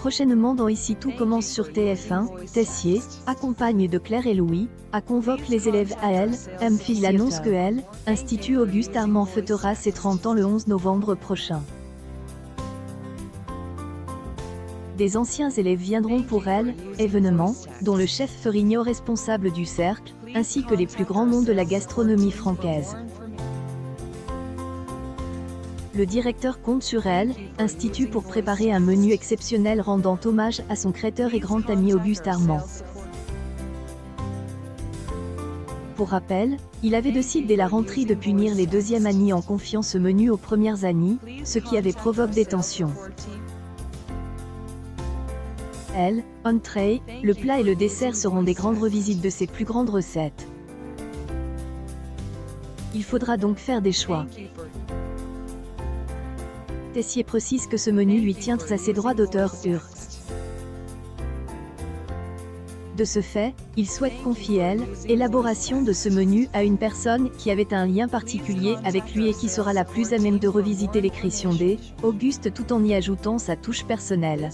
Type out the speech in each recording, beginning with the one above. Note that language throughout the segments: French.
Prochainement dans Ici tout commence sur TF1, Tessier, accompagne de Claire et Louis, convoque les élèves à elle, il annonce que elle, Institut Auguste Armand fêtera ses 30 ans le 11 novembre prochain. Des anciens élèves viendront pour elle, événement, dont le chef Ferrigno responsable du cercle, ainsi que les plus grands noms de la gastronomie francaise. Le directeur compte sur elle, Institut pour préparer un menu exceptionnel rendant hommage à son créateur et grand ami Auguste Armand. Pour rappel, il avait décidé dès la rentrée de punir les deuxièmes années en confiant ce menu aux premières années, ce qui avait provoqué des tensions. Entrée, le plat et le dessert seront des grandes revisites de ses plus grandes recettes. Il faudra donc faire des choix. Tessier précise que ce menu lui tient à ses droits d'auteur. De ce fait, il souhaite confier l'élaboration de ce menu à une personne qui avait un lien particulier avec lui et qui sera la plus à même de revisiter les créations d'Auguste tout en y ajoutant sa touche personnelle.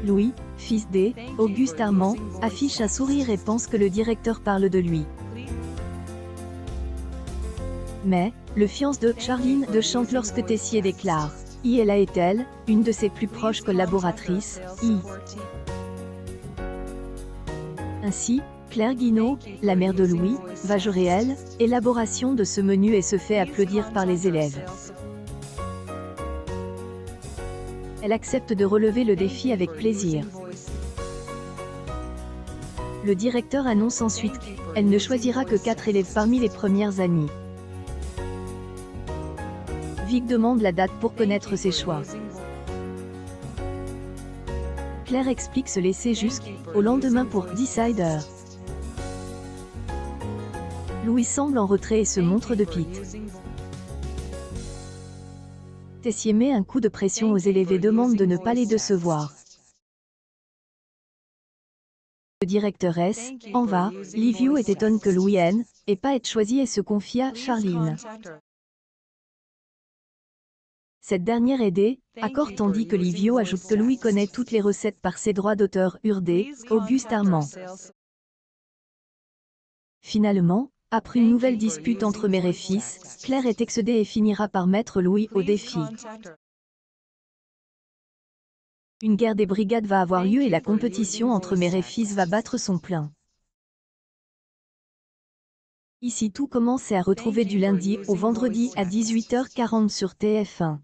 Louis, fils d'Auguste Armand, affiche un sourire et pense que le directeur parle de lui. Mais, le fiancé de Charline de chante lorsque Tessier déclare « Elle est une de ses plus proches collaboratrices, Ainsi, Claire Guinaud, la mère de Louis, va gérer l'élaboration de ce menu et se fait applaudir par les élèves. Elle accepte de relever le défi avec plaisir. Le directeur annonce ensuite qu'elle ne choisira que 4 élèves parmi les premières années. Vic demande la date pour connaître ses choix. Claire explique se laisser jusqu'au lendemain pour Decider. Louis semble en retrait et se montre de pite. Tessier met un coup de pression aux élèves et demande de ne pas les décevoir. Le directeur en va, Livio est étonné que Louis n'ait pas été choisi et se confie à Charline. Cette dernière est d'accord tandis que Livio ajoute que Louis connaît toutes les recettes par ses droits d'auteur Auguste Armand. Finalement, après une nouvelle dispute entre mère et fils, Claire est excédée et finira par mettre Louis au défi. Une guerre des brigades va avoir lieu et la compétition entre mère et fils va battre son plein. Ici tout commence à retrouver du lundi au vendredi à 18h40 sur TF1.